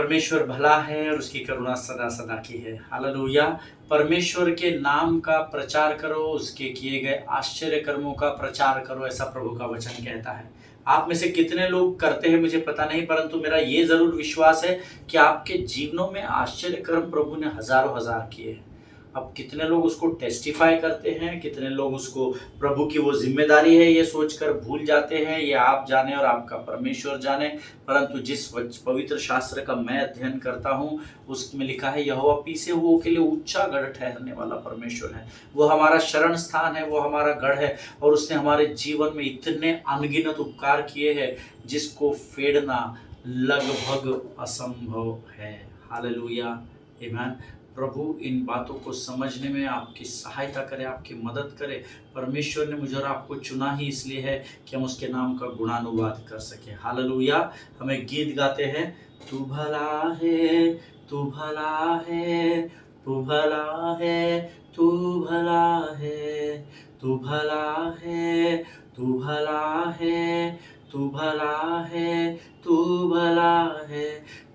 परमेश्वर भला है और उसकी करुणा सदा सदा की है। हालेलुया। परमेश्वर के नाम का प्रचार करो, उसके किए गए आश्चर्य कर्मों का प्रचार करो, ऐसा प्रभु का वचन कहता है। आप में से कितने लोग करते हैं मुझे पता नहीं, परंतु मेरा ये जरूर विश्वास है कि आपके जीवनों में आश्चर्य कर्म प्रभु ने हजारों हजार किए हैं। अब कितने लोग उसको टेस्टिफाई करते हैं, कितने लोग उसको प्रभु की वो जिम्मेदारी है ये सोचकर भूल जाते हैं, ये आप जाने और आपका परमेश्वर जाने। परंतु जिस पवित्र शास्त्र का मैं अध्ययन करता हूँ उसमें लिखा है यहोवा पीछे हुओं के लिए ऊंचा गढ़ ठहरने वाला परमेश्वर है। वो हमारा शरण स्थान है, वो हमारा गढ़ है, और उसने हमारे जीवन में इतने अनगिनत उपकार किए हैं जिसको फेड़ना लगभग असंभव है। हालेलुया, आमीन। प्रभु इन बातों को समझने में आपकी सहायता करे, आपकी मदद करे। परमेश्वर ने मुझे और आपको चुना ही इसलिए है कि हम उसके नाम का गुणानुवाद कर सके। हालेलुया। हमें गीत गाते हैं, तू भला है, तू भला है, तू भला है, तू भला है, तू भला है, तू भला है, तू भला है, तू भला है।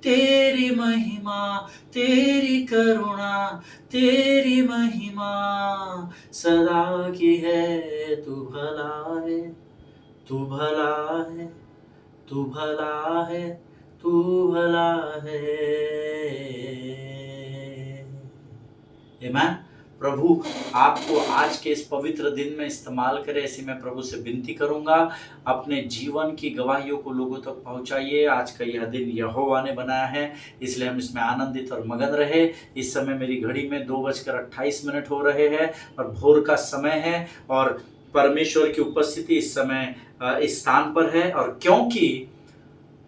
तेरी महिमा, तेरी करुणा, तेरी महिमा सदा की है। तू भला है, तू भला है, तू भला है, तू भला है। आमीन। प्रभु आपको आज के इस पवित्र दिन में इस्तेमाल करे, ऐसी मैं प्रभु से विनती करूंगा। अपने जीवन की गवाहियों को लोगों तक पहुंचाइए। आज का यह दिन यहोवा ने बनाया है, इसलिए हम इसमें आनंदित और मगन रहे। इस समय मेरी घड़ी में 2:28 हो रहे हैं और भोर का समय है, और परमेश्वर की उपस्थिति इस समय इस स्थान पर है। और क्योंकि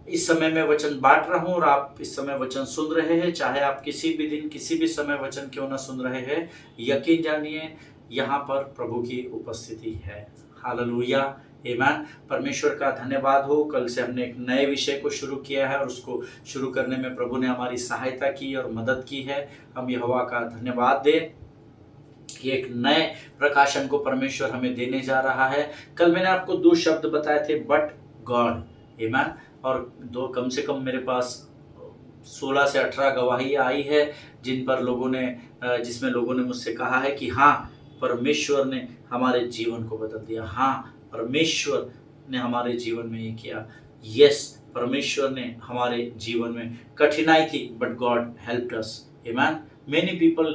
इस समय मैं वचन बांट रहा हूं और आप इस समय वचन सुन रहे हैं, चाहे आप किसी भी दिन किसी भी समय वचन क्यों ना सुन रहे हैं, यकीन जानिए यहाँ पर प्रभु की उपस्थिति है। हालेलुया, आमीन। परमेश्वर का धन्यवाद हो। कल से हमने एक नए विषय को शुरू किया है और उसको शुरू करने में प्रभु ने हमारी सहायता की और मदद की है। हम यहोवा का धन्यवाद दें कि एक नए प्रकाशन को परमेश्वर हमें देने जा रहा है। कल मैंने आपको 2 शब्द बताए थे, बट गॉड, आमीन। और दो कम से कम मेरे पास 16 से 18 गवाहियाँ आई है जिन पर जिसमें लोगों ने मुझसे कहा है कि हाँ, परमेश्वर ने हमारे जीवन को बदल दिया। हाँ, परमेश्वर ने हमारे जीवन में ये किया। यस, परमेश्वर ने हमारे जीवन में कठिनाई थी, बट गॉड हेल्प्ड अस। आमीन। Many people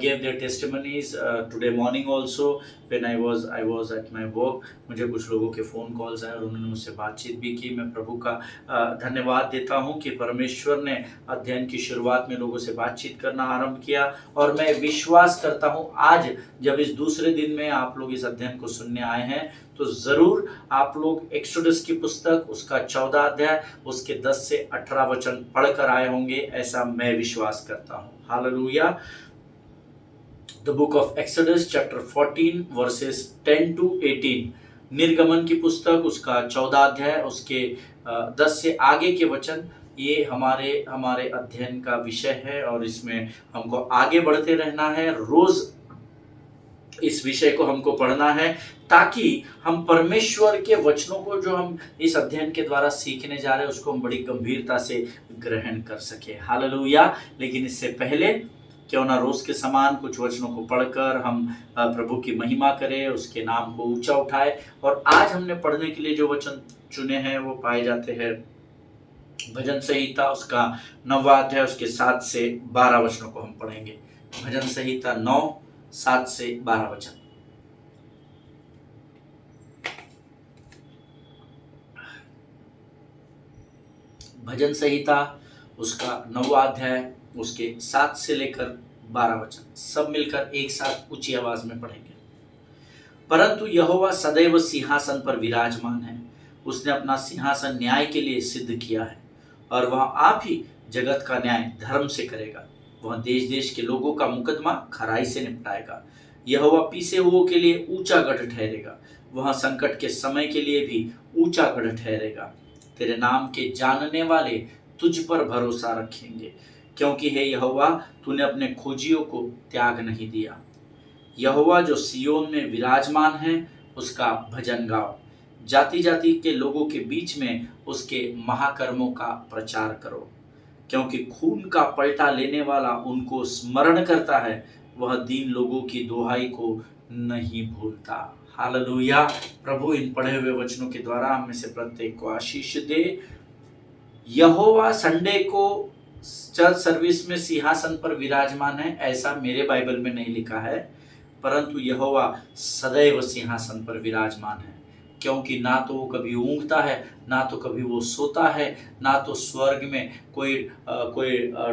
gave their testimonies today morning also when I was at my work. मुझे कुछ लोगों के फ़ोन कॉल्स आए और उन्होंने मुझसे बातचीत भी की। मैं प्रभु का धन्यवाद देता हूँ कि परमेश्वर ने अध्ययन की शुरुआत में लोगों से बातचीत करना आरंभ किया, और मैं विश्वास करता हूँ आज जब इस दूसरे दिन में आप लोग इस अध्ययन को सुनने आए हैं तो ज़रूर आप लोग एक्सोडस की पुस्तक उसका 14 अध्याय उसके 10 से 18 वचन पढ़कर आए होंगे, ऐसा मैं विश्वास करता हूँ। Hallelujah. The book of exodus chapter 14 versus 10 to 18, निर्गमन की पुस्तक उसका 14 अध्याय उसके 10 से आगे के वचन, ये हमारे अध्ययन का विषय है और इसमें हमको आगे बढ़ते रहना है। रोज इस विषय को हमको पढ़ना है ताकि हम परमेश्वर के वचनों को जो हम इस अध्ययन के द्वारा सीखने जा रहे हैं उसको हम बड़ी गंभीरता से ग्रहण कर सके। हालेलुया। लेकिन इससे पहले क्यों ना रोज के समान कुछ वचनों को पढ़कर हम प्रभु की महिमा करें, उसके नाम को ऊंचा उठाए। और आज हमने पढ़ने के लिए जो वचन चुने हैं वो पाए जाते हैं भजन संहिता उसका 9वां अध्याय उसके 7 से 12 वचनों को हम पढ़ेंगे। भजन संहिता 9, 7 से 12 वचन। भजन संहिता उसका 9वां अध्याय उसके 7 से लेकर 12 वचन, सब मिलकर एक साथ ऊंची आवाज में पढ़ेंगे। परंतु यहोवा सदैव सिंहासन पर विराजमान है, उसने अपना सिंहासन न्याय के लिए सिद्ध किया है, और वह आप ही जगत का न्याय धर्म से करेगा। वह देश देश के लोगों का मुकदमा खराई से निपटाएगा। यहोवा पीछे हुओं के लिए ऊंचा गढ़ ठहरेगा, वह संकट के समय के लिए भी ऊंचा गढ़ ठहरेगा। तेरे नाम के जानने वाले तुझ पर भरोसा रखेंगे, क्योंकि हे यहोवा तूने अपने खोजियों को त्याग नहीं दिया। यहोवा जो सियोन में विराजमान है उसका भजन गाओ, जाति जाति के लोगों के बीच में उसके महाकर्मों का प्रचार करो। क्योंकि खून का पलटा लेने वाला उनको स्मरण करता है, वह दीन लोगों की दुहाई को नहीं भूलता। हालेलुया। प्रभु इन पढ़े हुए वचनों के द्वारा हम में से प्रत्येक को आशीष दे। यहोवा संडे को चर्च सर्विस में सिंहासन पर विराजमान है, ऐसा मेरे बाइबल में नहीं लिखा है, परंतु यहोवा सदैव सिंहासन पर विराजमान है, क्योंकि ना तो वो कभी ऊँघता है, ना तो कभी वो सोता है, ना तो स्वर्ग में कोई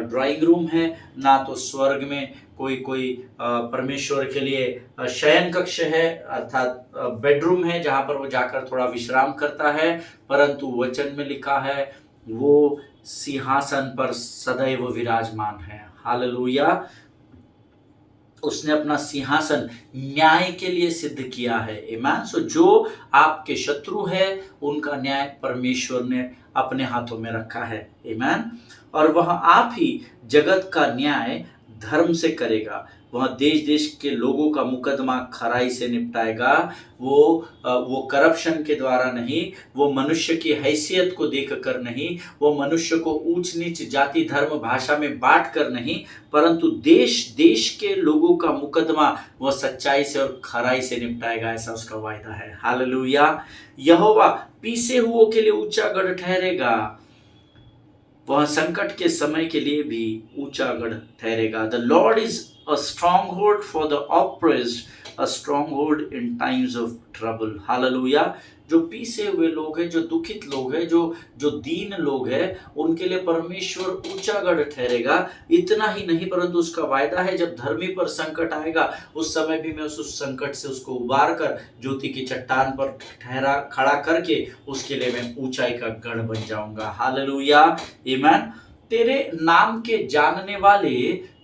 ड्राइंग रूम है, ना तो स्वर्ग में कोई परमेश्वर के लिए शयन कक्ष है, अर्थात बेडरूम है जहाँ पर वो जाकर थोड़ा विश्राम करता है, परंतु वचन में लिखा है वो सिंहासन पर सदैव विराजमान है। हालेलुया। उसने अपना सिंहासन न्याय के लिए सिद्ध किया है। आमीन। सो जो आपके शत्रु है उनका न्याय परमेश्वर ने अपने हाथों में रखा है। आमीन। और वह आप ही जगत का न्याय धर्म से करेगा। वह देश देश के लोगों का मुकदमा खराई से निपटाएगा। वो करप्शन के द्वारा नहीं, वो मनुष्य की हैसियत को देखकर नहीं, वो मनुष्य को ऊंच नीच जाति धर्म भाषा में बांट कर नहीं, परंतु देश देश के लोगों का मुकदमा वह सच्चाई से और खराई से निपटाएगा, ऐसा उसका वायदा है। हालेलुया। यहोवा पीसे हुओं के लिए ऊंचा गढ़ ठहरेगा, वह संकट के समय के लिए भी ऊंचा गढ़ ठहरेगा। The Lord is a stronghold for the oppressed, a stronghold in times of trouble. Hallelujah. जो पीसे हुए लोग हैं, जो दुखित लोग हैं, जो दीन लोग हैं, उनके लिए परमेश्वर ऊंचा गढ़ ठहरेगा। इतना ही नहीं, परंतु उसका वायदा है जब धर्मी पर संकट आएगा उस समय भी मैं उस संकट से उसको उबार कर ज्योति की चट्टान पर खड़ा करके उसके लिए मैं ऊंचाई का गढ़ बन जाऊंगा। हालेलुया। आमीन। तेरे नाम के जानने वाले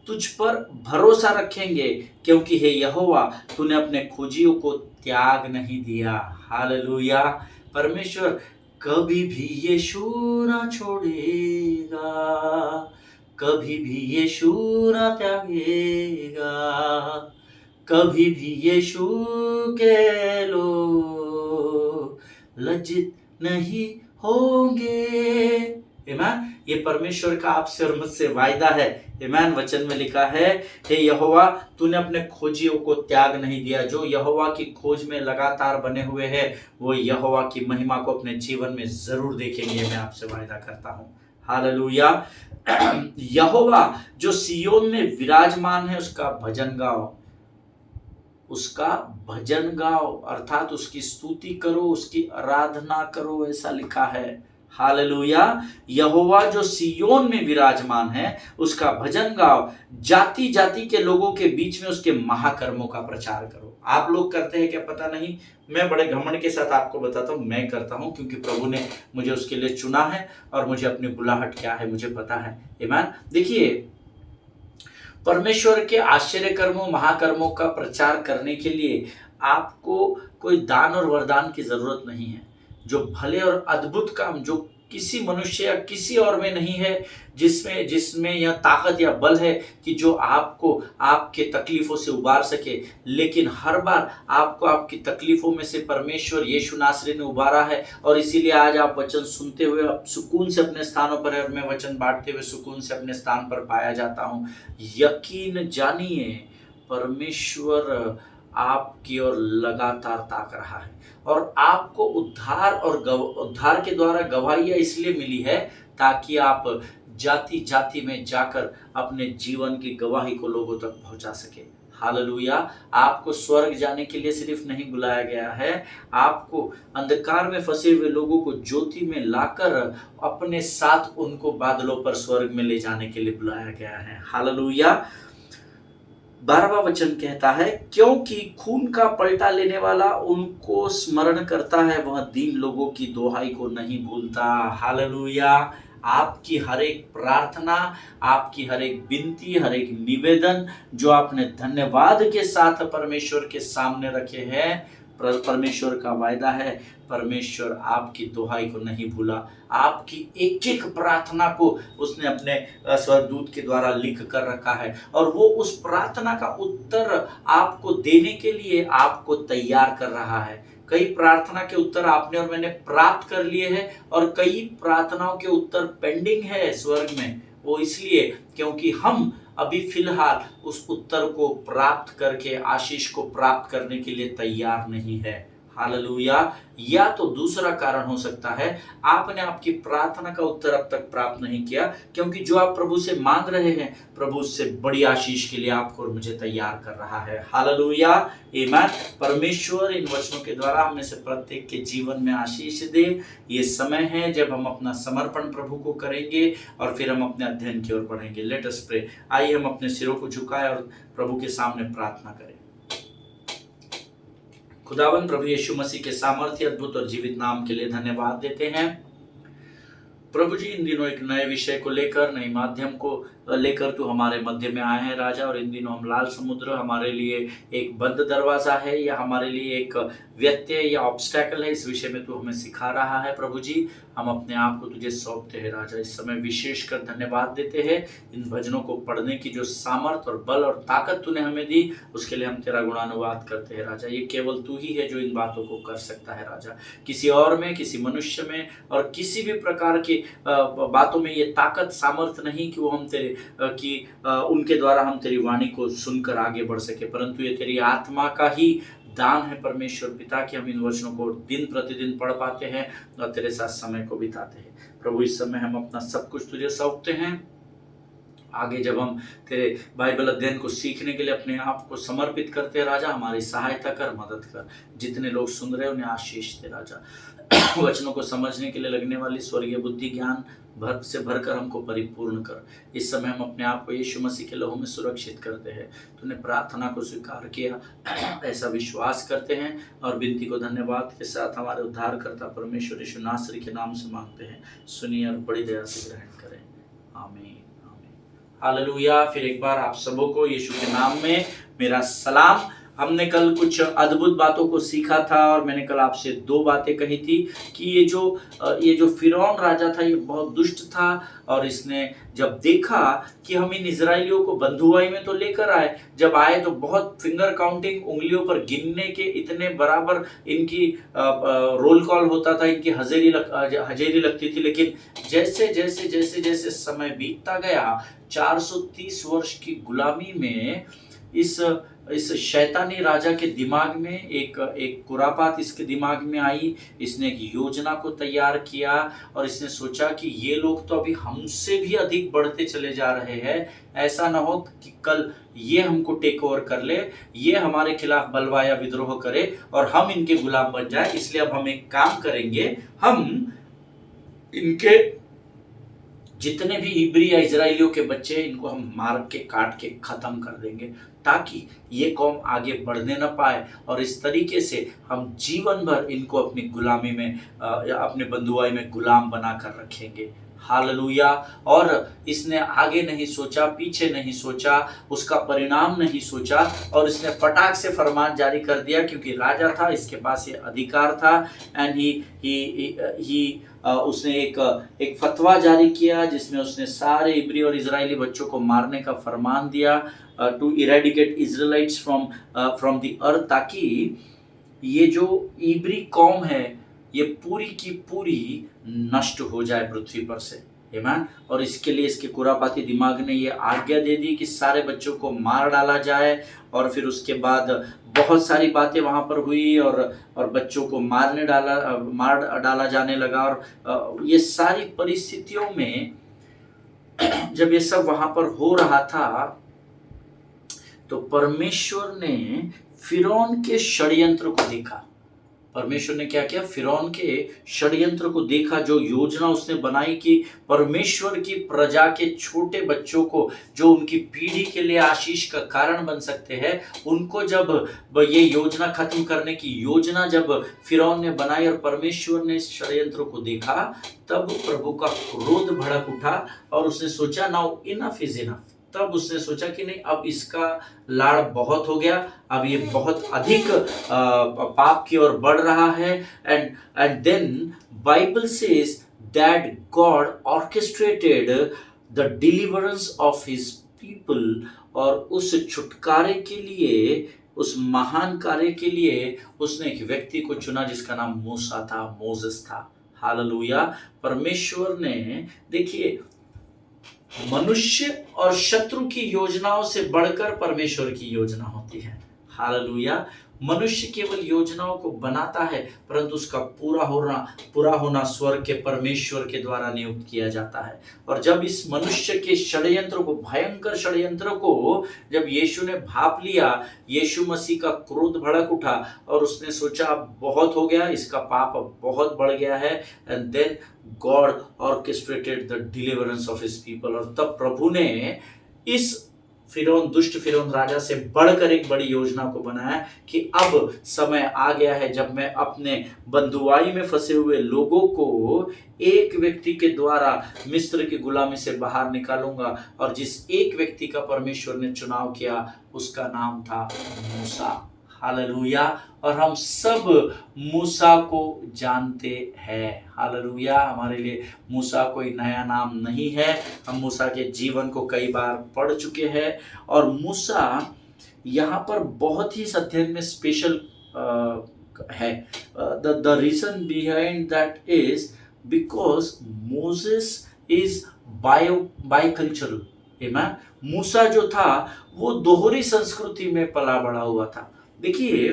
तुझ पर भरोसा रखेंगे, क्योंकि हे यहोवा तूने अपने खोजियों को त्याग नहीं दिया। हालेलुया। परमेश्वर कभी भी यीशु ना छोड़ेगा, कभी भी यीशु ना त्यागेगा, कभी भी यीशु के लोग लज्जित नहीं होंगे। आमीन। ये परमेश्वर का आपसे और मुझसे वायदा है। आमीन। वचन में लिखा है, हे यहोवा तूने अपने खोजियों को त्याग नहीं दिया। जो यहोवा की खोज में लगातार बने हुए हैं वो यहोवा की महिमा को अपने जीवन में जरूर देखेंगे, मैं आपसे वायदा करता हूँ। हालेलुया। यहोवा जो सियोन में विराजमान है उसका भजन गाओ, उसका भजन गाओ, अर्थात उसकी स्तुति करो, उसकी आराधना करो, ऐसा लिखा है। हालेलुया। यहोवा जो सियोन में विराजमान है उसका भजन गाओ, जाति जाति के लोगों के बीच में उसके महाकर्मों का प्रचार करो। आप लोग करते हैं क्या पता नहीं, मैं बड़े घमंड के साथ आपको बताता हूँ, मैं करता हूँ, क्योंकि प्रभु ने मुझे उसके लिए चुना है और मुझे अपनी बुलाहट क्या है मुझे पता है। आमीन। देखिए, परमेश्वर के आश्चर्य कर्मों महाकर्मों का प्रचार करने के लिए आपको कोई दान और वरदान की जरूरत नहीं है। जो भले और अद्भुत काम जो किसी मनुष्य या किसी और में नहीं है, जिसमें यह ताकत या बल है कि जो आपको आपके तकलीफों से उबार सके, लेकिन हर बार आपको आपकी तकलीफों में से परमेश्वर यीशु नासरी ने उबारा है। और इसीलिए आज आप वचन सुनते हुए आप सुकून से अपने स्थानों पर है और मैं वचन बांटते हुए सुकून से अपने स्थान पर पाया जाता हूँ। यकीन जानिए परमेश्वर आपकी ओर लगातार ताक रहा है और आपको उद्धार के द्वारा गवाहियां इसलिए मिली है ताकि आप जाति जाति में जाकर अपने जीवन की गवाही को लोगों तक पहुंचा सके। हालेलुया। आपको स्वर्ग जाने के लिए सिर्फ नहीं बुलाया गया है, आपको अंधकार में फंसे हुए लोगों को ज्योति में लाकर अपने साथ उनको बादलों पर स्वर्ग में ले जाने के लिए बुलाया गया है। हालेलुया। 12वां वचन कहता है, क्योंकि खून का पलटा लेने वाला उनको स्मरण करता है, वह दीन लोगों की दोहाई को नहीं भूलता। हालेलुया। आपकी हर एक प्रार्थना, आपकी हर एक विनती, हर एक निवेदन जो आपने धन्यवाद के साथ परमेश्वर के सामने रखे हैं, परमेश्वर का वायदा है, परमेश्वर आपकी दुहाई को नहीं भूला। आपकी एक एक प्रार्थना को उसने अपने स्वर्गदूत के द्वारा लिख कर रखा है और वो उस प्रार्थना का उत्तर आपको देने के लिए आपको तैयार कर रहा है। कई प्रार्थना के उत्तर आपने और मैंने प्राप्त कर लिए हैं और कई प्रार्थनाओं के उत्तर पेंडिंग है स्वर्ग में, वो इसलिए क्योंकि हम अभी फिलहाल उस उत्तर को प्राप्त करके आशीष को प्राप्त करने के लिए तैयार नहीं है। हालेलुया। या तो दूसरा कारण हो सकता है, आपने आपकी प्रार्थना का उत्तर अब तक प्राप्त नहीं किया, क्योंकि जो आप प्रभु से मांग रहे हैं, प्रभु उससे बड़ी आशीष के लिए आपको और मुझे तैयार कर रहा है। हालेलुया, आमीन। परमेश्वर इन वचनों के द्वारा हम में से प्रत्येक के जीवन में आशीष दे। ये समय है जब हम अपना समर्पण प्रभु को करेंगे और फिर हम अपने अध्ययन की ओर बढ़ेंगे। Let us pray. आइए हम अपने सिरों को झुकाएं और प्रभु के सामने प्रार्थना करें। खुदावन प्रभु यीशु मसीह के सामर्थ्य, अद्भुत और जीवित नाम के लिए धन्यवाद देते हैं। प्रभु जी, इन दिनों एक नए विषय को लेकर, नए माध्यम को लेकर तू हमारे मध्य में आए हैं राजा। और इन दिनों हम लाल समुद्र हमारे लिए एक बंद दरवाजा है या हमारे लिए एक व्यत्यय या ऑब्स्टैकल है, इस विषय में तू हमें सिखा रहा है। प्रभु जी, हम अपने आप को तुझे सौंपते हैं राजा। इस समय विशेष कर धन्यवाद देते हैं इन भजनों को पढ़ने की जो सामर्थ और बल और ताकत तूने हमें दी, उसके लिए हम तेरा गुणानुवाद करते हैं राजा। ये केवल तू ही है जो इन बातों को कर सकता है राजा। किसी और में, किसी मनुष्य में और किसी भी प्रकार की बातों में ये ताकत सामर्थ नहीं कि वो हम तेरे उनके द्वारा हम तेरी वाणी को सुनकर आगे बढ़ सके, परंतु ये तेरी आत्मा का ही दान है परमेश्वर पिता, कि हम इन वचनों को दिन प्रतिदिन पढ़ पाते हैं और तेरे साथ समय को बिताते हैं। प्रभु, इस समय हम अपना सब कुछ तुझे सौंपते हैं। आगे जब हम तेरे बाइबल अध्ययन को सीखने के लिए अपने आप को समर्पित करते हैं राजा, हमारी सहायता कर, मदद कर। जितने लोग सुन रहे हैं उन्हें आशीष दे राजा। वचनों को समझने के लिए लगने वाली स्वर्गीय बुद्धि ज्ञान से भरकर हमको परिपूर्ण कर। इस समय हम अपने आप को यीशु मसीह के लहू में सुरक्षित करते हैं। तूने प्रार्थना को स्वीकार किया, ऐसा विश्वास करते हैं और विनती को धन्यवाद के साथ हमारे उद्धारकर्ता परमेश्वर यीशु नासरी के नाम से मांगते हैं। सुनिए और बड़ी दया से ग्रहण करें। आमीन, आमीन। हालेलुया। फिर एक बार आप सबों को यीशु के नाम में मेरा सलाम। हमने कल कुछ अद्भुत बातों को सीखा था और मैंने कल आपसे दो बातें कही थी कि ये जो फिरौन राजा था, ये बहुत दुष्ट था और इसने जब देखा कि हम इन इजराइलियों को बंधुआई में तो लेकर आए, जब आए तो बहुत फिंगर काउंटिंग, उंगलियों पर गिनने के इतने बराबर इनकी रोल कॉल होता था, इनकी हजेरी लगती थी। लेकिन जैसे जैसे जैसे जैसे समय बीतता गया, 430 वर्ष की गुलामी में इस शैतानी राजा के दिमाग में एक कुरापात इसके दिमाग में आई। इसने एक योजना को तैयार किया और इसने सोचा कि ये लोग तो अभी हमसे भी अधिक बढ़ते चले जा रहे हैं, ऐसा ना हो कि कल ये हमको टेक ओवर कर ले, ये हमारे खिलाफ बलवा या विद्रोह करे और हम इनके गुलाम बन जाए। इसलिए अब हम एक काम करेंगे, हम इनके जितने भी इब्री या इजराइलियों के बच्चे हैं, इनको हम मार के काट के खत्म कर देंगे, ताकि ये कौम आगे बढ़ने न पाए और इस तरीके से हम जीवन भर इनको अपनी गुलामी में या अपने बंधुआई में गुलाम बना कर रखेंगे। हालेलुया। और इसने आगे नहीं सोचा, पीछे नहीं सोचा, उसका परिणाम नहीं सोचा और इसने फटाक से फरमान जारी कर दिया, क्योंकि राजा था, इसके पास ये अधिकार था। एंड ही उसने एक फतवा जारी किया जिसमें उसने सारे इब्री और इजरायली बच्चों को मारने का फरमान दिया, to eradicate Israelites from the earth, ताकि ये जो इब्री कौम है ये पूरी की पूरी नष्ट हो जाए पृथ्वी पर से। आमीन। और इसके लिए इसके कुरापाती दिमाग ने ये आज्ञा दे दी कि सारे बच्चों को मार डाला जाए। और फिर उसके बाद बहुत सारी बातें वहाँ पर हुई और बच्चों को मार डाला जाने लगा। और ये सारी परिस्थितियों में जब ये सब वहाँ पर हो रहा था, तो परमेश्वर ने फिरौन के षड्यंत्र को देखा। परमेश्वर ने क्या किया? फिरौन के षड्यंत्र को देखा, जो योजना उसने बनाई कि परमेश्वर की प्रजा के छोटे बच्चों को, जो उनकी पीढ़ी के लिए आशीष का कारण बन सकते हैं, उनको जब ये योजना खत्म करने की योजना जब फिरौन ने बनाई और परमेश्वर ने इस षड्यंत्र को देखा, तब प्रभु का क्रोध भड़क उठा और उसने सोचा नाउ इनफ इज इनफ। तब उसने सोचा कि नहीं, अब इसका लाड़ बहुत हो गया, अब ये बहुत अधिक पाप की ओर बढ़ रहा है। And then Bible says that God orchestrated the deliverance of his people, और उस छुटकारे के लिए, उस महान कार्य के लिए उसने एक व्यक्ति को चुना जिसका नाम मूसा था, मोसेस था। हालेलुया। परमेश्वर ने, देखिए, मनुष्य और शत्रु की योजनाओं से बढ़कर परमेश्वर की योजना होती है। हालेलुया। मनुष्य केवल योजनाओं को बनाता है, परंतु उसका पूरा होना स्वर्ग के परमेश्वर के द्वारा नियुक्त किया जाता है। और जब इस मनुष्य के षड्यंत्र को, भयंकर षड्यंत्र को जब यीशु ने भांप लिया, यीशु मसीह का क्रोध भड़क उठा और उसने सोचा अब बहुत हो गया, इसका पाप अब बहुत बढ़ गया है। And then God orchestrated the deliverance of his people. और तब प्रभु ने इस दुष्ट फिरौन राजा से बढ़कर एक बड़ी योजना को बनाया कि अब समय आ गया है जब मैं अपने बंधुआई में फंसे हुए लोगों को एक व्यक्ति के द्वारा मिस्र की गुलामी से बाहर निकालूंगा। और जिस एक व्यक्ति का परमेश्वर ने चुनाव किया उसका नाम था मूसा। हालेलुया। और हम सब मूसा को जानते हैं। हालेलुया। हमारे लिए मूसा कोई नया नाम नहीं है, हम मूसा के जीवन को कई बार पढ़ चुके हैं। और मूसा यहाँ पर बहुत ही इस अध्ययन में स्पेशल है। The reason behind that is because Moses is bicultural. Amen. मूसा जो था वो दोहरी संस्कृति में पला बड़ा हुआ था। देखिए,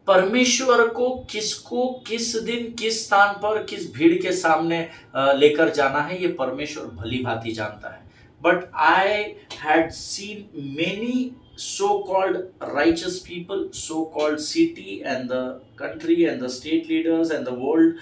परमेश्वर को किसको किस दिन किस स्थान पर किस भीड़ के सामने लेकर जाना है, ये परमेश्वर भली भांति जानता है। But I had seen many so called righteous people, so called city and the country and the state leaders and the world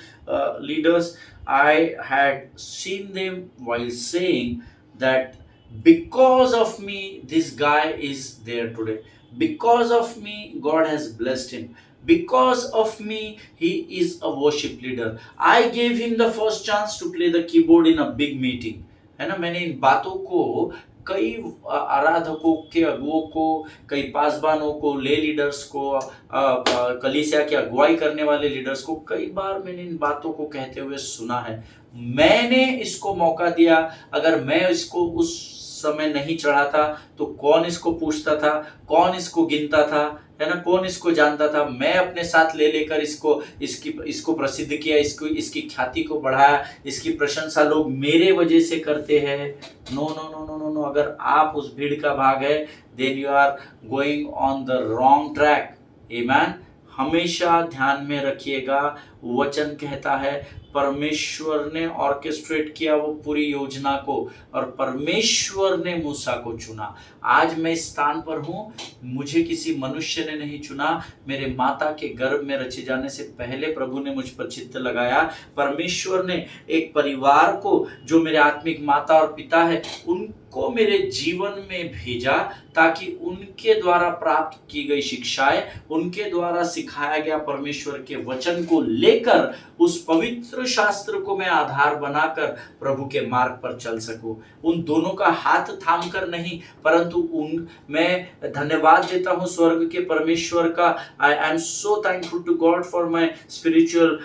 leaders. I had seen them while saying that because of me this guy is there today, because of me God has blessed him, because of me he is a worship leader, I gave him the first chance to play the keyboard in a big meeting। है ना, मैंने इन बातों को कई आराधकों के अगुओं को, कई पासबानों को, ले लीडर्स को, कलीसिया की अगुवाई करने वाले लीडर्स को कई बार मैंने इन बातों को कहते हुए सुना है। मैंने इसको मौका दिया। अगर मैं इसको उस समय नहीं चढ़ाता तो कौन इसको पूछता था, कौन इसको गिनता था, है ना, कौन इसको जानता था। मैं अपने साथ ले लेकर इसको प्रसिद्ध किया, इसकी ख्याति को बढ़ाया, इसकी प्रशंसा लोग मेरे वजह से करते हैं। No no no no no no. अगर आप उस भीड़ का भाग है, then you are going on the wrong track. Amen. हमेशा ध्यान में रखिएगा, वचन कहता है परमेश्वर ने ऑर्केस्ट्रेट किया वो पूरी योजना को, और परमेश्वर ने मूसा को चुना। आज मैं इस स्थान पर हूं, मुझे किसी मनुष्य ने नहीं चुना। मेरे माता के गर्भ में रचे जाने से पहले प्रभु ने मुझ पर चित्त लगाया। परमेश्वर ने एक परिवार को, जो मेरे आत्मिक माता और पिता है, उनको मेरे जीवन में भेजा ताकि उनके द्वारा प्राप्त की गई शिक्षाएं, उनके द्वारा सिखाया गया परमेश्वर के वचन को लेकर उस पवित्र शास्त्र को मैं आधार बनाकर प्रभु के मार्ग पर चल सकूं। उन दोनों का हाथ थाम कर नहीं, परंतु मैं धन्यवाद देता हूं स्वर्ग के परमेश्वर का। I am so thankful to God for my spiritual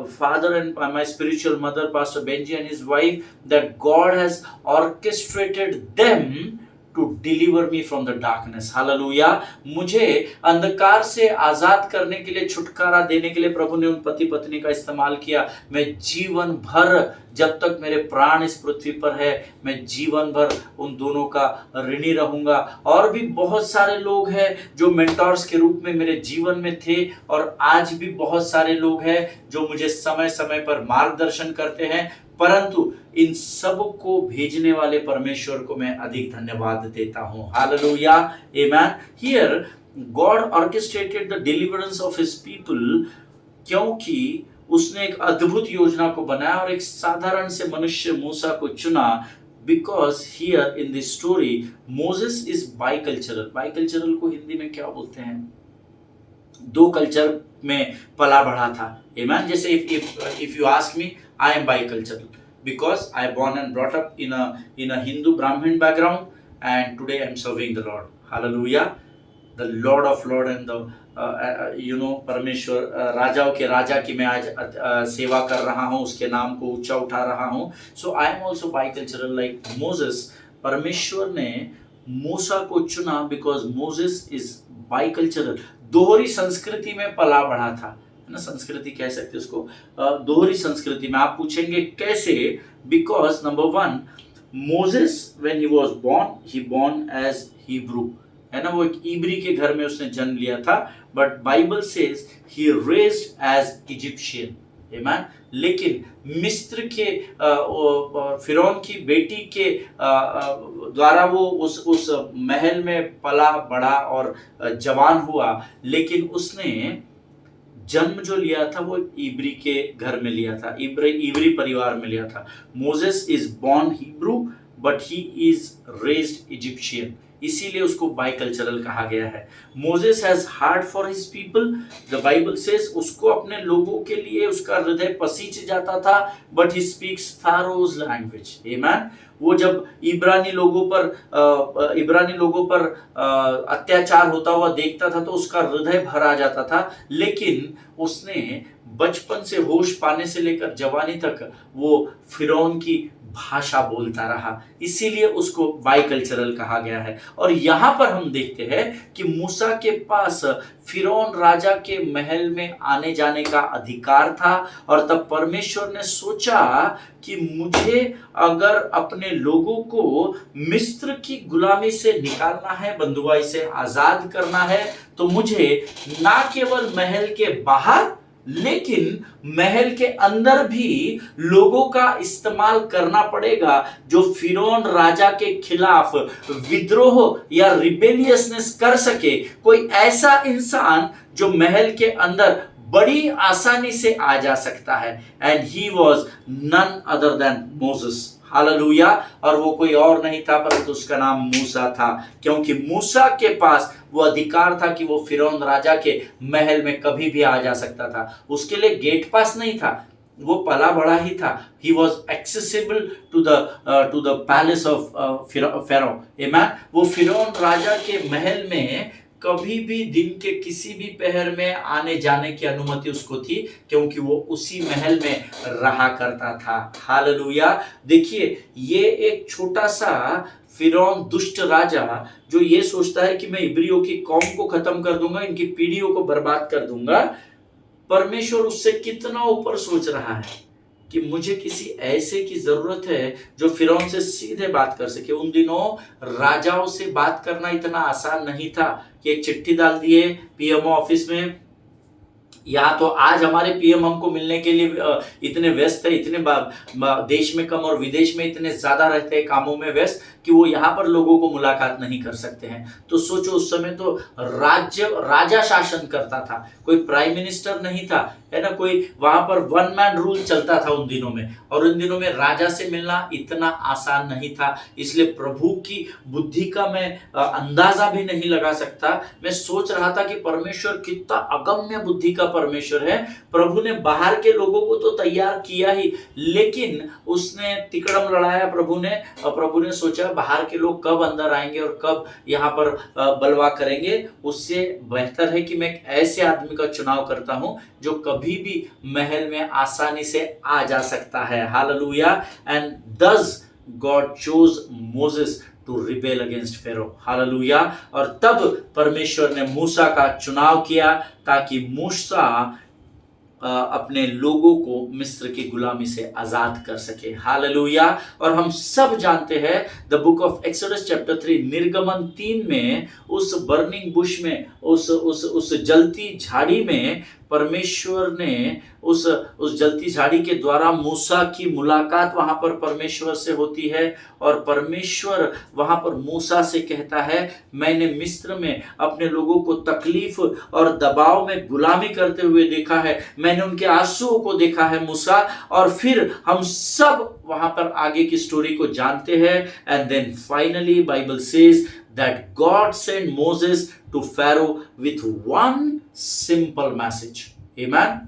father and my spiritual mother pastor Benji and his wife, that God has orchestrated them to deliver me from the darkness। Hallelujah. मुझे अंधकार से आजाद करने के लिए, छुटकारा देने के लिए प्रभु ने उन पति पत्नी का इस्तेमाल किया। मैं जीवन भर, जब तक मेरे प्राण इस पृथ्वी पर है, मैं जीवन भर उन दोनों का ऋणी रहूंगा। और भी बहुत सारे लोग हैं जो मेंटोर्स के रूप में मेरे जीवन में थे, और आज भी बहुत सारे लोग हैं जो मुझे समय समय पर मार्गदर्शन करते हैं, परंतु इन सब को भेजने वाले परमेश्वर को मैं अधिक धन्यवाद देता हूं। Hallelujah. Amen. Here God orchestrated the deliverance of his people, क्योंकि उसने एक अद्भुत योजना को बनाया और एक साधारण से मनुष्य मूसा को चुना। Because here in this story Moses is bicultural. Bicultural को हिंदी में क्या बोलते हैं? दो कल्चर में पला बढ़ा था। आमेन। जैसे if you ask me, I am bicultural because I born and brought up in a Hindu Brahmin background, and today I am serving the Lord. Hallelujah, the Lord of Lord and the परमेश्वर राजाओं के राजा की मैं आज सेवा कर रहा हूँ, उसके नाम को ऊंचा उठा रहा हूँ। So I am also bicultural like Moses। परमेश्वर ने मूसा को चुना because Moses is bicultural, दोहरी संस्कृति में पला बढ़ा था ना, संस्कृति कह सकते उसको, दोहरी संस्कृति में। आप पूछेंगे कैसे? Because number one, Moses when he was born, he born as Hebrew, है ना, वो एक इब्री के घर में उसने जन्म लिया था, but Bible says he raised as Egyptian, amen. लेकिन मिस्र के फिरौन की बेटी के द्वारा वो उस महल में पला बड़ा और जवान हुआ, लेकिन उसने जन्म जो लिया था वो इब्री के घर में लिया था, इब्री परिवार में लिया था। Moses is born Hebrew but he is raised Egyptian, इसीलिए उसको बाइकल्चरल कहा गया है। Moses has heart for his people, the Bible says उसको अपने लोगों के लिए उसका हृदय पसीज जाता था, बट ही स्पीक्स फारोज लैंग्वेज, आमेन। वो जब इब्रानी लोगों पर अत्याचार होता हुआ देखता था तो उसका हृदय भर आ जाता था, लेकिन उसने बचपन से होश पाने से लेकर जवानी तक वो फिरौन की भाषा बोलता रहा, इसीलिए उसको बाइकल्चरल कहा गया है। और यहां पर हम देखते हैं कि मूसा के पास फिरौन राजा के महल में आने जाने का अधिकार था, और तब परमेश्वर ने सोचा कि मुझे अगर अपने लोगों को मिस्र की गुलामी से निकालना है, बंधुआई से आजाद करना है, तो मुझे ना केवल महल के बाहर लेकिन महल के अंदर भी लोगों का इस्तेमाल करना पड़ेगा जो फिरौन राजा के खिलाफ विद्रोह या रिबेलियसनेस कर सके। कोई ऐसा इंसान जो महल के अंदर बड़ी आसानी से आ जा सकता है, and he was none other than Moses, hallelujah. और वो कोई और नहीं था परंतु उसका नाम मूसा था, क्योंकि मूसा के पास वो अधिकार था कि वो फिरौन राजा के महल में कभी भी आ जा सकता था। उसके लिए गेट पास नहीं था, वो पला बड़ा ही था। He was accessible to the palace of Pharaoh, amen. वो फिरौन राजा के महल में कभी भी दिन के किसी भी पहर में आने जाने की अनुमति उसको थी, क्योंकि वो उसी महल में रहा करता था, हालेलुया। देखिए, ये एक छोटा सा फिरौन दुष्ट राजा जो ये सोचता है कि मैं इब्रियों की कौम को खत्म कर दूंगा, इनकी पीढ़ियों को बर्बाद कर दूंगा, परमेश्वर उससे कितना ऊपर सोच रहा है कि मुझे किसी ऐसे की जरूरत है जो फिरौन से सीधे बात कर सके। उन दिनों राजाओं से बात करना इतना आसान नहीं था कि एक चिट्ठी डाल दिए पीएमओ ऑफिस में, या तो आज हमारे पीएम हमको मिलने के लिए इतने व्यस्त है, इतने देश में कम और विदेश में इतने ज्यादा रहते हैं कामों में व्यस्त कि वो यहाँ पर लोगों को मुलाकात नहीं कर सकते हैं। तो सोचो, उस समय तो राजा शासन करता था, कोई प्राइम मिनिस्टर नहीं था, है ना, कोई वहां पर वन मैन रूल चलता था उन दिनों में, और उन दिनों में राजा से मिलना इतना आसान नहीं था। इसलिए प्रभु की बुद्धि का मैं अंदाजा भी नहीं लगा सकता। मैं सोच रहा था कि परमेश्वर कितना अगम्य बुद्धि का परमेश्वर है। प्रभु ने बाहर के लोगों को तो तैयार किया ही, लेकिन उसने तिकड़म लड़ाया प्रभु ने, और प्रभु ने सोचा बाहर के लोग कब अंदर आएंगे और कब यहाँ पर बलवा करेंगे, उससे बेहतर है कि मैं एक ऐसे आदमी का चुनाव करता हूं जो कभी भी महल में आसानी से आ जा सकता है, hallelujah. And thus God chose Moses to rebel against Pharaoh, hallelujah. और तब परमेश्वर ने मूसा का चुनाव किया ताकि मूसा अपने लोगों को मिस्र की गुलामी से आजाद कर सके, हालेलुया। और हम सब जानते हैं the book of exodus chapter 3 निर्गमन 3 में उस बर्निंग बुश में, उस जलती झाड़ी में परमेश्वर ने उस जलती झाड़ी के द्वारा मूसा की मुलाकात वहां पर परमेश्वर से होती है, और परमेश्वर वहां पर मूसा से कहता है, मैंने मिस्र में अपने लोगों को तकलीफ और दबाव में गुलामी करते हुए देखा है, मैंने उनके आंसुओं को देखा है मूसा। और फिर हम सब वहां पर आगे की स्टोरी को जानते हैं। And then finally Bible says that God sent Moses to Pharaoh with one simple message, amen।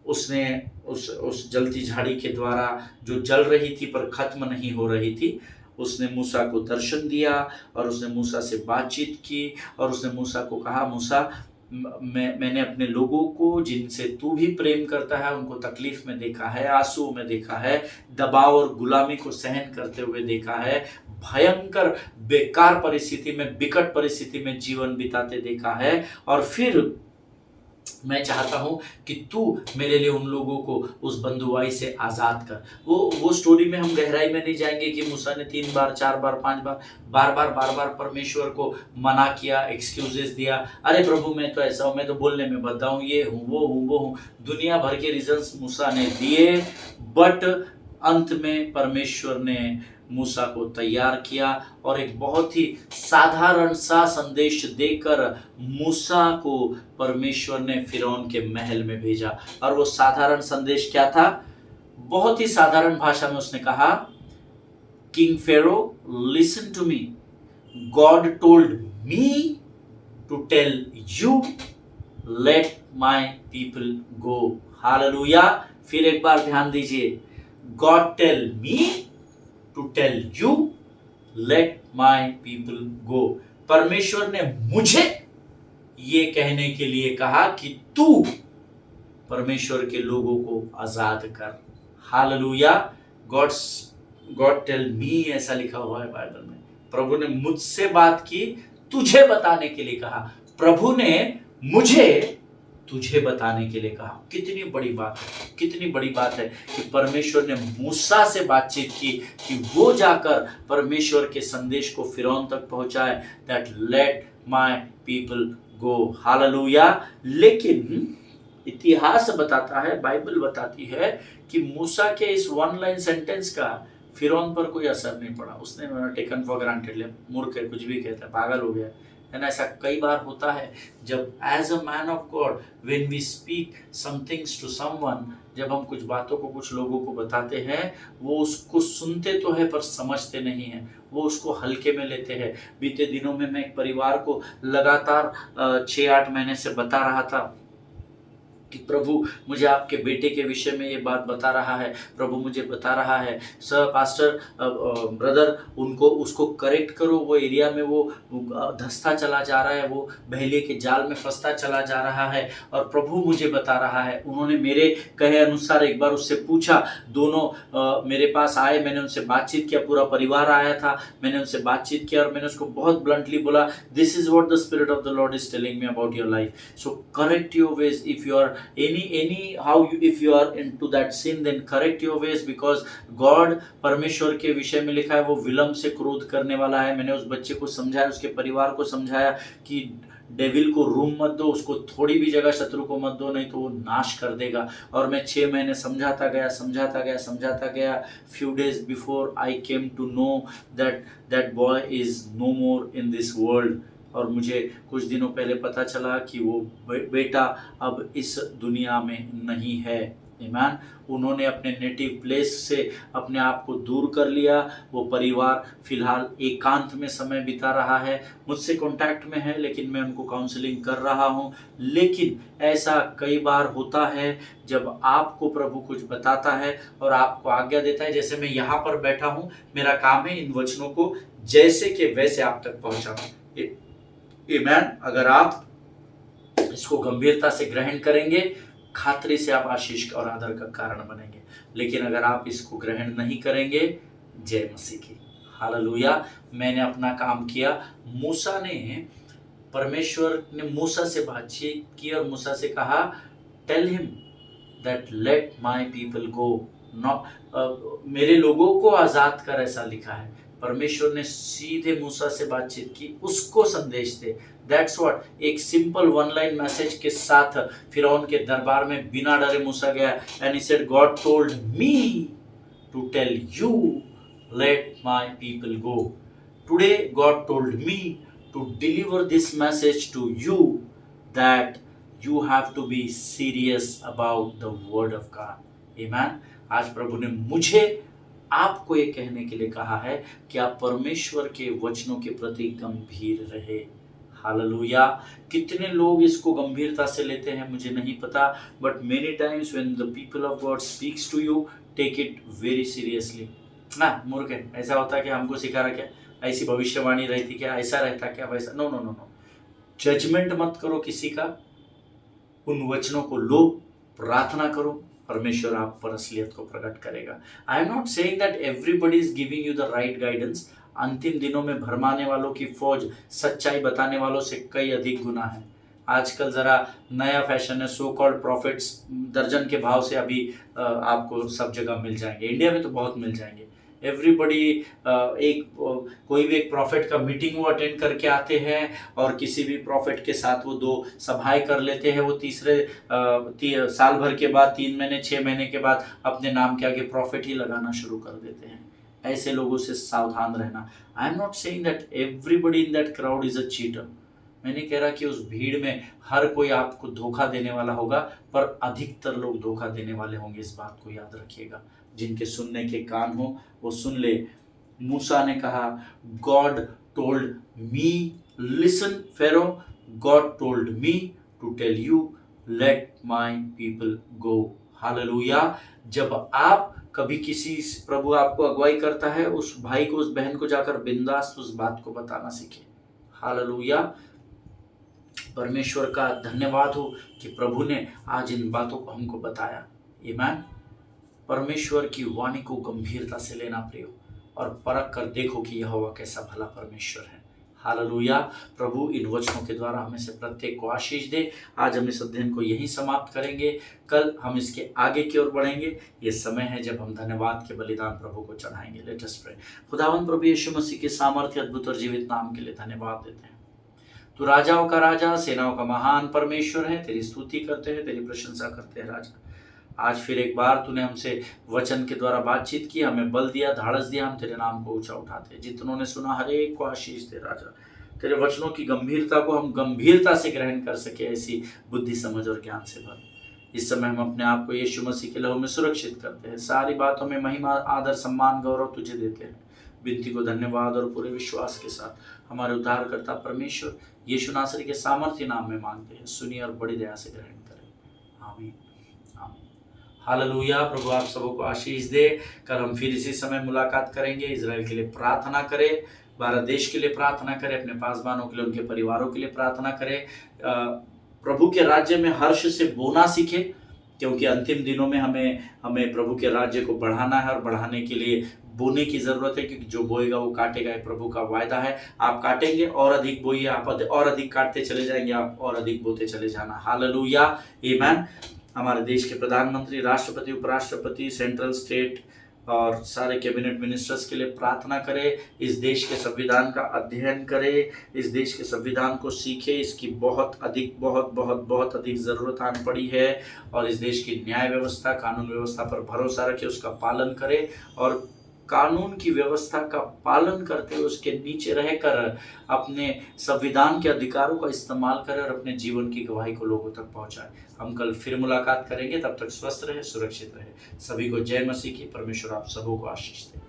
उसने उस जलती झाड़ी के द्वारा जो जल रही थी पर खत्म नहीं हो रही थी, उसने मूसा को दर्शन दिया और उसने मूसा से बातचीत की, और उसने मूसा को कहा, मूसा मैंने अपने लोगों को जिनसे तू भी प्रेम करता है उनको तकलीफ में देखा है, आंसू में देखा है, दबाव और गुलामी को सहन करते हुए देखा है, भयंकर बेकार परिस्थिति में, विकट परिस्थिति में जीवन बिताते देखा है। और फिर मैं चाहता हूँ कि तू मेरे लिए उन लोगों को उस बंधुआई से आज़ाद कर। वो स्टोरी में हम गहराई में नहीं जाएंगे कि मूसा ने 3 बार, 4 बार, 5 बार, बार-बार परमेश्वर को मना किया, एक्सक्यूज़ेज़ दिया। अरे प्रभु मैं तो ऐसा हूँ, मैं तो बोलने में भद्दा हूँ, ये हूँ, वो हूँ। दुनिया भर के रीज़न्स मूसा ने दिए, बट अंत में परमेश्वर ने मूसा को तैयार किया और एक बहुत ही साधारण सा संदेश देकर मूसा को परमेश्वर ने फिरौन के महल में भेजा। और वो साधारण संदेश क्या था? बहुत ही साधारण भाषा में उसने कहा, king Pharaoh listen to me, God told me to tell you let my people go. Hallelujah. फिर एक बार ध्यान दीजिए, God tell me to tell you let my people go. परमेश्वर ने मुझे ये कहने के लिए कहा कि तू परमेश्वर के लोगों को आजाद कर। हालेलुया। गॉड टेल मी ऐसा लिखा हुआ है बाइबल में। प्रभु ने मुझसे बात की, तुझे बताने के लिए कहा। प्रभु ने मुझे तुझे बताने के लिए कहा। कितनी बड़ी बात है, कितनी बड़ी बात है कि परमेश्वर ने मूसा से बातचीत की कि वो जाकर परमेश्वर के संदेश को फिरौन तक पहुंचाए, that let my people go. Hallelujah. लेकिन इतिहास बताता है, बाइबल बताती है कि मूसा के इस वन लाइन सेंटेंस का फिरौन पर कोई असर नहीं पड़ा। उसने टेकन फॉर ग्रांटेड लिया, मूर्ख है, कुछ भी कहता है, पागल हो गया है ना। ऐसा कई बार होता है जब as a man of God when we speak some things to someone, जब हम कुछ बातों को कुछ लोगों को बताते हैं, वो उसको सुनते तो है पर समझते नहीं हैं, वो उसको हल्के में लेते हैं। बीते दिनों में मैं एक परिवार को लगातार 6-8 महीने से बता रहा था कि प्रभु मुझे आपके बेटे के विषय में ये बात बता रहा है, प्रभु मुझे बता रहा है, सर पास्टर ब्रदर उनको उसको करेक्ट करो, वो एरिया में वो धंसता चला जा रहा है, वो बहेलिए के जाल में फंसता चला जा रहा है। और प्रभु मुझे बता रहा है, उन्होंने मेरे कहे अनुसार एक बार उससे पूछा, दोनों मेरे पास आए, मैंने उनसे बातचीत किया, पूरा परिवार आया था, मैंने उनसे बातचीत किया और मैंने उसको बहुत ब्लंटली बोला, this is what the spirit of the Lord is telling me about your life, so correct your ways. If you are if you are into that sin, then correct your ways, because God परमेश्वर के विषय में लिखा है वो विलंब से क्रोध करने वाला है। मैंने उस बच्चे को समझाया, उसके परिवार को समझाया कि डेविल को रूम मत दो, उसको थोड़ी भी जगह शत्रु को मत दो, नहीं तो वो नाश कर देगा। और मैं 6 महीने समझाता गया। Few days before I came to know that boy is no more in this world। और मुझे कुछ दिनों पहले पता चला कि वो बेटा अब इस दुनिया में नहीं है। आमीन। उन्होंने अपने नेटिव प्लेस से अपने आप को दूर कर लिया। वो परिवार फिलहाल एकांत में समय बिता रहा है, मुझसे कांटेक्ट में है, लेकिन मैं उनको काउंसलिंग कर रहा हूँ। लेकिन ऐसा कई बार होता है जब आपको प्रभु कुछ बताता है और आपको आज्ञा देता है, जैसे मैं यहाँ पर बैठा हूँ, मेरा काम है इन वचनों को जैसे के वैसे आप तक पहुँचाना। आमीन। अगर आप इसको गंभीरता से ग्रहण करेंगे, खातरी से आप आशीष और आदर का कारण बनेंगे। लेकिन अगर आप इसको ग्रहण नहीं करेंगे, जय मसीह की। हालेलुया। मैंने अपना काम किया। परमेश्वर ने मूसा से बातचीत की और मूसा से कहा, tell him that let my people go, मेरे लोगों को आजाद कर, ऐसा लिखा है। परमेश्वर ने सीधे मूसा से बातचीत की, उसको संदेश दे। दैट्स व्हाट, एक सिंपल वन लाइन मैसेज के साथ फिरौन के दरबार में बिना डरे मूसा गया। And he said, God told me to tell you let my people go. Today God told me to deliver this message to you that you have to be serious about the word of God. Amen. आज प्रभु ने मुझे आपको ये कहने के लिए कहा है कि आप परमेश्वर के वचनों के प्रति गंभीर रहे। हालेलुया। कितने लोग इसको गंभीरता से लेते हैं मुझे नहीं पता, but many times when the people of God speaks to you, take it very seriously. ना मूर्ख है, ऐसा होता है कि हमको सिखा रहा क्या, ऐसी भविष्यवाणी रहती क्या, ऐसा रहता क्या, वैसा। No no no no. Judgement मत करो किसी का, उन वचनों को लो, प्रार्थना करो, परमेश्वर आप पर असलियत को प्रकट करेगा। I am not saying that everybody is giving you the right guidance. अंतिम दिनों में भरमाने वालों की फौज सच्चाई बताने वालों से कई अधिक गुना है। आजकल ज़रा नया फैशन है, सो कॉल्ड प्रॉफिट्स दर्जन के भाव से अभी आपको सब जगह मिल जाएंगे। इंडिया में तो बहुत मिल जाएंगे। एवरीबडी कोई भी एक प्रॉफिट का मीटिंग वो अटेंड करके आते हैं और किसी भी प्रॉफिट के साथ वो 2 सभाएं कर लेते हैं। वो तीसरे साल भर के बाद 3 महीने 6 महीने के बाद अपने नाम के आगे प्रॉफिट ही लगाना शुरू कर देते हैं। ऐसे लोगों से सावधान रहना। I am not saying that everybody in that crowd is a cheater. मैं नहीं कह रहा कि उस भीड़ में हर कोई आपको धोखा देने वाला होगा, पर अधिकतर लोग धोखा देने वाले होंगे। इस बात को याद रखिएगा। जिनके सुनने के कान हो वो सुन ले। मूसा ने कहा, God told me listen Pharaoh, God told me to tell you let my people go. Hallelujah. जब आप कभी किसी प्रभु आपको अगुवाई करता है, उस भाई को उस बहन को जाकर बिंदास उस बात को बताना सीखे। हालेलुया। परमेश्वर का धन्यवाद हो कि प्रभु ने आज इन बातों को हमको बताया। आमीन। परमेश्वर की वाणी को गंभीरता से लेना प्रियो, और परख कर देखो कि यहोवा कैसा भला परमेश्वर है। हालेलुया। प्रभु इन वचनों के द्वारा हमें से प्रत्येक को आशीष दे। आज हम इस अध्ययन को यहीं समाप्त करेंगे। कल हम इसके आगे की ओर बढ़ेंगे। ये समय है जब हम धन्यवाद के बलिदान प्रभु को चढ़ाएंगे। Late us pray. खुदावंद प्रभु यीशु मसीह के सामर्थ्य, अद्भुत और जीवित नाम के लिए धन्यवाद देते हैं। तू राजाओं का राजा, सेनाओं का महान परमेश्वर है। तेरी स्तुति करते हैं, तेरी प्रशंसा करते हैं राजा। आज फिर एक बार तूने हमसे वचन के द्वारा बातचीत की, हमें बल दिया, धाड़स दिया। हम तेरे नाम को ऊंचा उठाते हैं। जितनों ने सुना हर एक को आशीष दे राजा। तेरे वचनों की गंभीरता को हम गंभीरता से ग्रहण कर सके, ऐसी बुद्धि समझ और ज्ञान से भर। इस समय हम अपने आप को यीशु मसीह के लहू में सुरक्षित करते हैं। सारी बातों में महिमा, आदर, सम्मान, गौरव तुझे देते हैं। विनती को धन्यवाद और पूरे विश्वास के साथ हमारे उद्धारकर्ता परमेश्वर यीशु नासरी के सामर्थ्य नाम में मांगते हैं। सुनिए और बड़ी दया से ग्रहण करें। आमीन। आमीन। हालेलुया। प्रभु आप सबों को आशीष दे। कल हम फिर इसी समय मुलाकात करेंगे। इजराइल के लिए प्रार्थना करें, भारत देश के लिए प्रार्थना करें, अपने पासवानों के लिए, उनके परिवारों के लिए प्रार्थना करें। प्रभु के राज्य में हर्ष से बोना सीखें, क्योंकि अंतिम दिनों में हमें प्रभु के राज्य को बढ़ाना है, और बढ़ाने के लिए बोने की जरूरत है, क्योंकि जो बोएगा वो काटेगा। प्रभु का वायदा है। आप काटेंगे और अधिक बोइए, आप और अधिक काटते चले जाएंगे, आप और अधिक बोते चले जाना। हालेलुया। आमीन। हमारे देश के प्रधानमंत्री, राष्ट्रपति, उपराष्ट्रपति, सेंट्रल, स्टेट और सारे कैबिनेट मिनिस्टर्स के लिए प्रार्थना करें। इस देश के संविधान का अध्ययन करें, इस देश के संविधान को सीखें। इसकी बहुत अधिक ज़रूरत आन पड़ी है। और इस देश की न्याय व्यवस्था, कानून व्यवस्था पर भरोसा रखें, उसका पालन करें, और कानून की व्यवस्था का पालन करते हुए उसके नीचे रहकर अपने संविधान के अधिकारों का इस्तेमाल करें और अपने जीवन की गवाही को लोगों तक पहुंचाएं। हम कल फिर मुलाकात करेंगे। तब तक स्वस्थ रहे, सुरक्षित रहे। सभी को जय मसीह की। परमेश्वर आप सबों को आशीष दे।